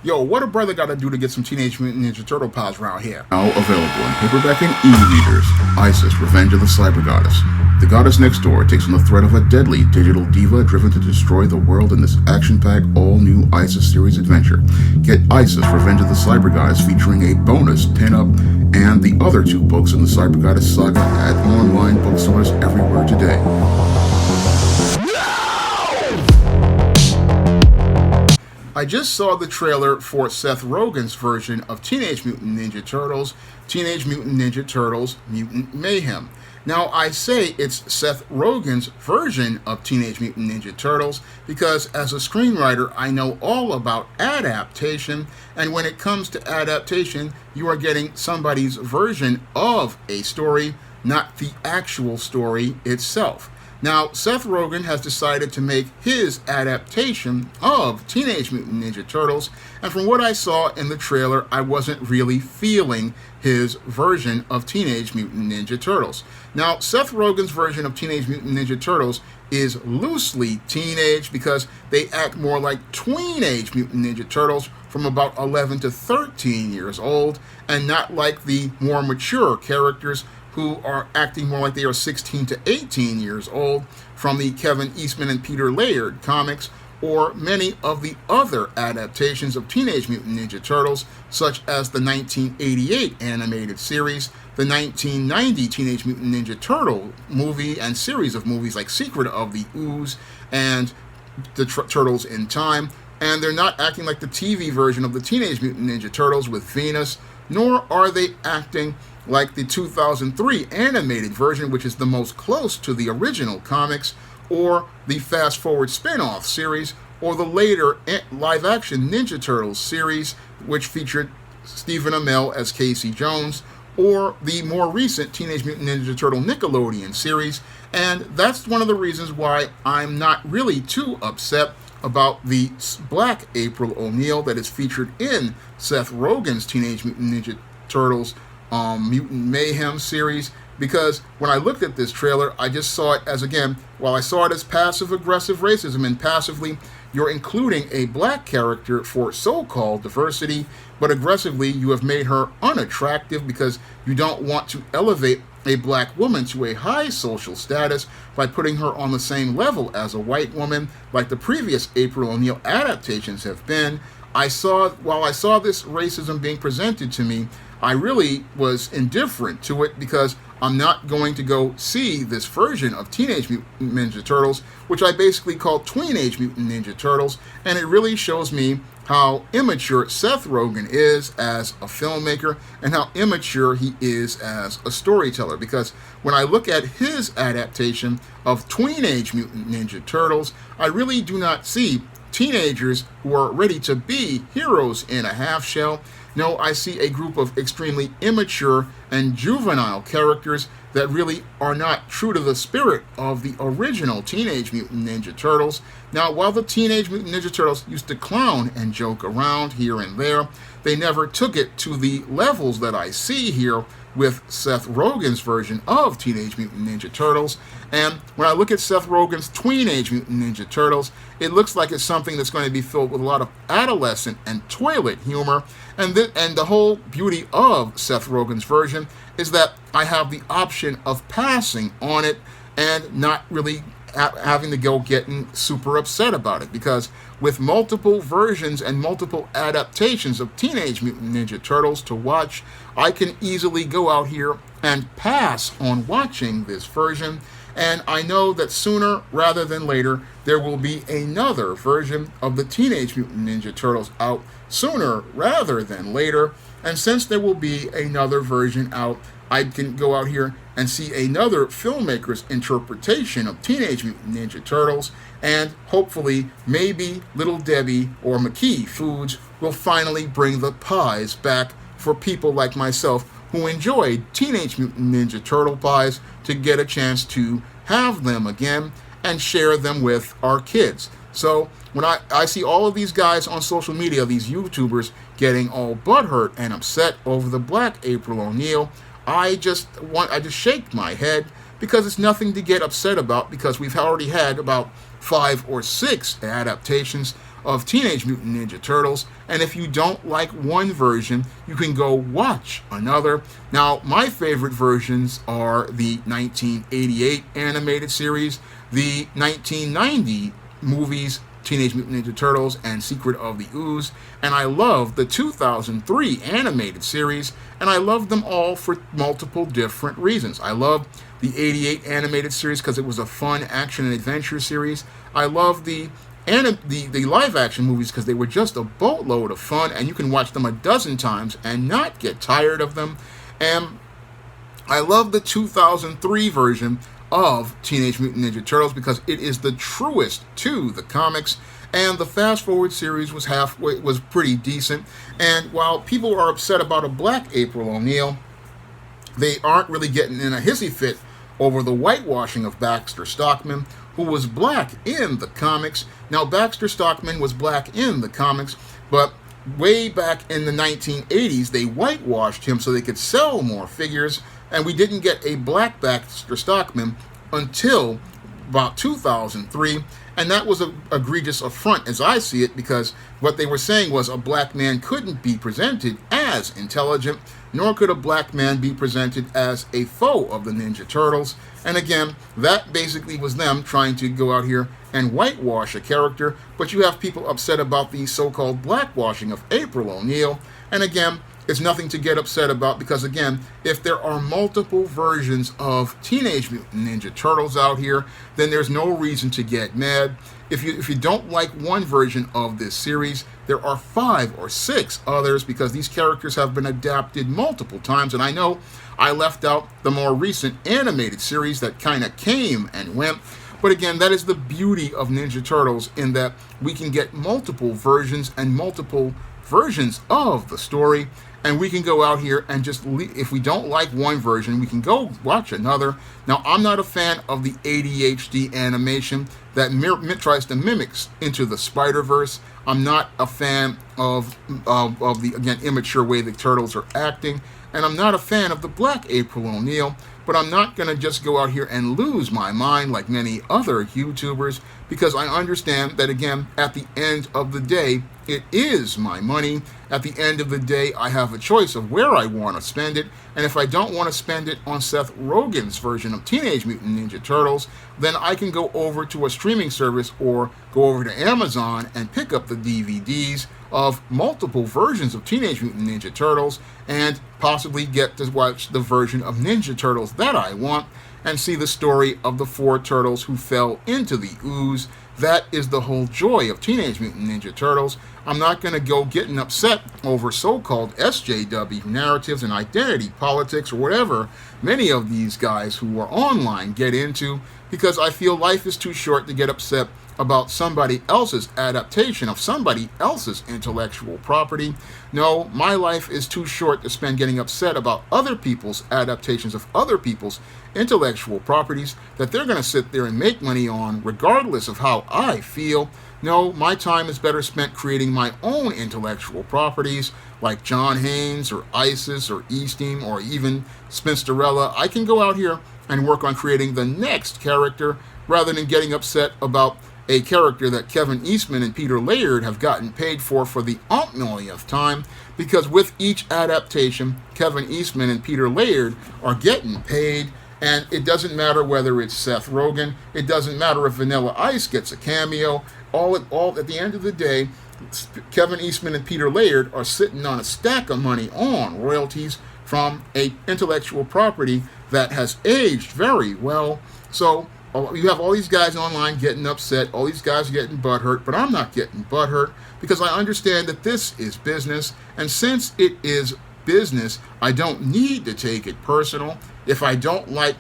Yo, what a brother gotta do to get some Teenage Mutant Ninja Turtle pies around here? Now available in paperback and e-readers. Isis, Revenge of the Cyber Goddess. The goddess next door takes on the threat of a deadly digital diva driven to destroy the world in this action-packed, all-new Isis series adventure. Get Isis, Revenge of the Cyber Goddess featuring a bonus pin-up and the other 2 books in the Cyber Goddess saga at online bookstores everywhere today. I just saw the trailer for Seth Rogen's version of Teenage Mutant Ninja Turtles, Teenage Mutant Ninja Turtles, Mutant Mayhem. Now, I say it's Seth Rogen's version of Teenage Mutant Ninja Turtles because as a screenwriter, I know all about adaptation, and when it comes to adaptation, you are getting somebody's version of a story, not the actual story itself. Now, Seth Rogen has decided to make his adaptation of Teenage Mutant Ninja Turtles, and from what I saw in the trailer, I wasn't really feeling his version of Teenage Mutant Ninja Turtles. Now, Seth Rogen's version of Teenage Mutant Ninja Turtles is loosely teenage because they act more like tweenage Mutant Ninja Turtles from about 11 to 13 years old, and not like the more mature characters who are acting more like they are 16 to 18 years old from the Kevin Eastman and Peter Laird comics, or many of the other adaptations of Teenage Mutant Ninja Turtles, such as the 1988 animated series, the 1990 Teenage Mutant Ninja Turtle movie and series of movies like Secret of the Ooze and the Turtles in Time, and they're not acting like the TV version of the Teenage Mutant Ninja Turtles with Venus, nor are they acting like the 2003 animated version, which is the most close to the original comics, or the Fast Forward spin-off series, or the later live-action Ninja Turtles series, which featured Stephen Amell as Casey Jones, or the more recent Teenage Mutant Ninja Turtle Nickelodeon series. And that's one of the reasons why I'm not really too upset about the Black April O'Neil that is featured in Seth Rogen's Teenage Mutant Ninja Turtles Mutant Mayhem series, because when I looked at this trailer, I just saw it as, again, while I saw it as passive-aggressive racism, and passively you're including a black character for so-called diversity, but aggressively you have made her unattractive because you don't want to elevate a black woman to a high social status by putting her on the same level as a white woman, like the previous April O'Neil adaptations have been. While I saw this racism being presented to me, I really was indifferent to it because I'm not going to go see this version of Teenage Mutant Ninja Turtles, which I basically call Tweenage Mutant Ninja Turtles, and it really shows me how immature Seth Rogen is as a filmmaker and how immature he is as a storyteller, because when I look at his adaptation of Tweenage Mutant Ninja Turtles, I really do not see teenagers who are ready to be heroes in a half shell. No, I see a group of extremely immature and juvenile characters that really are not true to the spirit of the original Teenage Mutant Ninja Turtles. Now, while the Teenage Mutant Ninja Turtles used to clown and joke around here and there, they never took it to the levels that I see here with Seth Rogen's version of Teenage Mutant Ninja Turtles. And when I look at Seth Rogen's Tweenage Mutant Ninja Turtles, it looks like it's something that's going to be filled with a lot of adolescent and toilet humor. And the whole beauty of Seth Rogen's version is that I have the option of passing on it and not really having to go getting super upset about it, because with multiple versions and multiple adaptations of Teenage Mutant Ninja Turtles to watch, I can easily go out here and pass on watching this version. And I know that sooner rather than later, there will be another version of the Teenage Mutant Ninja Turtles out sooner rather than later. And since there will be another version out, I can go out here and see another filmmaker's interpretation of Teenage Mutant Ninja Turtles, and hopefully maybe Little Debbie or McKee Foods will finally bring the pies back for people like myself who enjoyed Teenage Mutant Ninja Turtle pies to get a chance to have them again and share them with our kids. So when I see all of these guys on social media, these YouTubers, getting all butthurt and upset over the Black April O'Neil, I just shake my head, because it's nothing to get upset about, because we've already had about 5 or 6 adaptations of Teenage Mutant Ninja Turtles, and if you don't like one version, you can go watch another. Now, my favorite versions are the 1988 animated series, the 1990 movies, Teenage Mutant Ninja Turtles and Secret of the Ooze, and I love the 2003 animated series, and I love them all for multiple different reasons. I love the 88 animated series because it was a fun action and adventure series. I love the live action movies because they were just a boatload of fun, and you can watch them a dozen times and not get tired of them. And I love the 2003 version of Teenage Mutant Ninja Turtles because it is the truest to the comics, and the Fast Forward series was pretty decent. And while people are upset about a black April O'Neil, they aren't really getting in a hissy fit over the whitewashing of Baxter Stockman, who was black in the comics. Now, Baxter Stockman was black in the comics, but way back in the 1980s, they whitewashed him so they could sell more figures, and we didn't get a black Baxter Stockman until about 2003, and that was an egregious affront as I see it, because what they were saying was a black man couldn't be presented as intelligent, nor could a black man be presented as a foe of the Ninja Turtles. And again, that basically was them trying to go out here and whitewash a character, but you have people upset about the so-called blackwashing of April O'Neil, and again, it's nothing to get upset about because, again, if there are multiple versions of Teenage Mutant Ninja Turtles out here, then there's no reason to get mad. If you don't like one version of this series, there are 5 or 6 others because these characters have been adapted multiple times, and I know I left out the more recent animated series that kind of came and went. But again, that is the beauty of Ninja Turtles, in that we can get multiple versions and multiple versions of the story, and we can go out here and just if we don't like one version, we can go watch another. Now, I'm not a fan of the ADHD animation that tries to mimic Into the Spider-Verse. I'm not a fan of the, again, immature way the Turtles are acting, and I'm not a fan of the black April O'Neil. But I'm not going to just go out here and lose my mind like many other YouTubers, because I understand that, again, at the end of the day, it is my money. At the end of the day, I have a choice of where I want to spend it, and if I don't want to spend it on Seth Rogen's version of Teenage Mutant Ninja Turtles, then I can go over to a streaming service or go over to Amazon and pick up the DVDs of multiple versions of Teenage Mutant Ninja Turtles and possibly get to watch the version of Ninja Turtles that I want and see the story of the 4 turtles who fell into the ooze. That is the whole joy of Teenage Mutant Ninja Turtles. I'm not going to go getting upset over so-called SJW narratives and identity politics or whatever many of these guys who are online get into, because I feel life is too short to get upset about somebody else's adaptation of somebody else's intellectual property. No, my life is too short to spend getting upset about other people's adaptations of other people's intellectual properties that they're going to sit there and make money on regardless of how I feel. No, my time is better spent creating my own intellectual properties like John Haynes or Isis or Easting or even Spinsterella. I can go out here and work on creating the next character rather than getting upset about a character that Kevin Eastman and Peter Laird have gotten paid for the millionth time, because with each adaptation, Kevin Eastman and Peter Laird are getting paid, and it doesn't matter whether it's Seth Rogen, it doesn't matter if Vanilla Ice gets a cameo, all at the end of the day, Kevin Eastman and Peter Laird are sitting on a stack of money on royalties from a intellectual property that has aged very well. So you have all these guys online getting upset, all these guys getting butthurt, but I'm not getting butthurt because I understand that this is business, and since it is business, I don't need to take it personal. If I don't like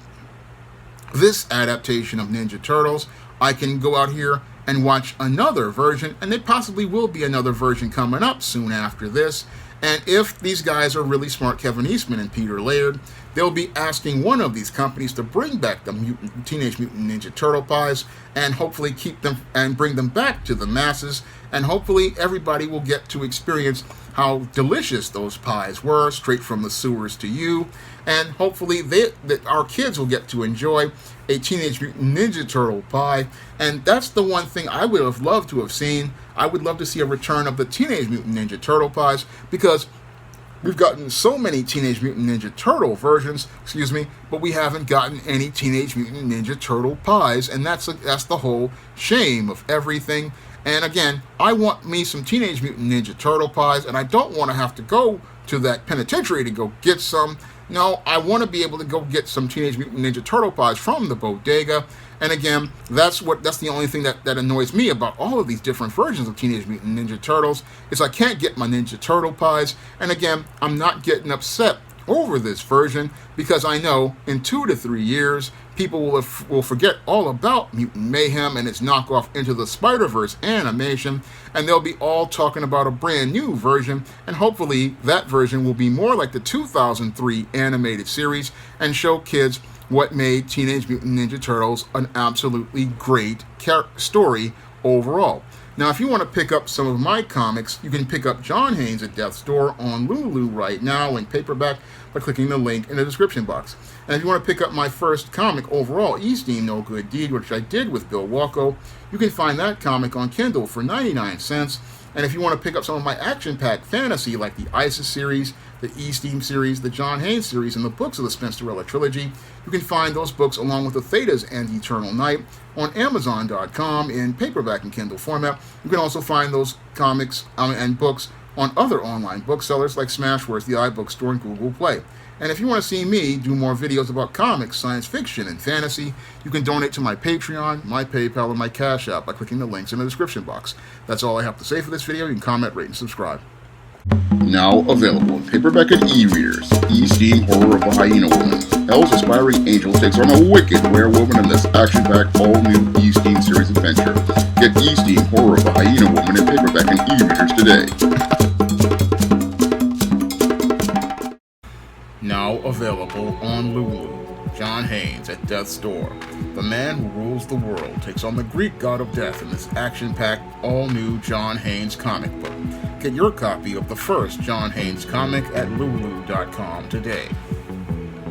this adaptation of Ninja Turtles, I can go out here and watch another version, and there possibly will be another version coming up soon after this. And if these guys are really smart, Kevin Eastman and Peter Laird, they'll be asking one of these companies to bring back the Teenage Mutant Ninja Turtle pies and hopefully keep them and bring them back to the masses. And hopefully everybody will get to experience how delicious those pies were, straight from the sewers to you. And hopefully our kids will get to enjoy a Teenage Mutant Ninja Turtle pie. And that's the one thing I would have loved to have seen. I would love to see a return of the Teenage Mutant Ninja Turtle pies, because we've gotten so many Teenage Mutant Ninja Turtle versions, but we haven't gotten any Teenage Mutant Ninja Turtle pies, and that's the whole shame of everything. And again, I want me some Teenage Mutant Ninja Turtle pies, and I don't want to have to go to that penitentiary to go get some. No, I want to be able to go get some Teenage Mutant Ninja Turtle pies from the bodega. And again, that's the only thing that annoys me about all of these different versions of Teenage Mutant Ninja Turtles, is I can't get my Ninja Turtle pies. And again, I'm not getting upset over this version, because I know in 2 to 3 years, people will forget all about Mutant Mayhem and its knockoff Into the Spider-Verse animation, and they'll be all talking about a brand new version, and hopefully that version will be more like the 2003 animated series and show kids what made Teenage Mutant Ninja Turtles an absolutely great story overall. Now, if you want to pick up some of my comics, you can pick up John Haynes at Death's Door on Lulu right now in paperback by clicking the link in the description box. And if you want to pick up my first comic overall, East-Team No Good Deed, which I did with Bill Walko, you can find that comic on Kindle for 99 cents. And if you want to pick up some of my action-packed fantasy, like the ISIS series, the East-Team series, the John Haynes series, and the books of the Spinsterella trilogy, you can find those books along with the Thetas and Eternal Night on Amazon.com in paperback and Kindle format. You can also find those comics and books on other online booksellers like Smashwords, the iBookstore, and Google Play. And if you want to see me do more videos about comics, science fiction, and fantasy, you can donate to my Patreon, my PayPal, and my Cash App by clicking the links in the description box. That's all I have to say for this video. You can comment, rate, and subscribe. Now available in paperback and e-readers, East-Team Horror of the Hyena Woman. Hell's aspiring angel takes on a wicked werewolf in this action-packed, all-new East-Team series adventure. Get East-Team Horror of the Hyena Woman in paperback and e-readers today. Now available on Lulu, John Haynes at Death's Door. The man who rules the world takes on the Greek god of death in this action-packed, all-new John Haynes comic book. Get your copy of the first John Haynes comic at Lulu.com today.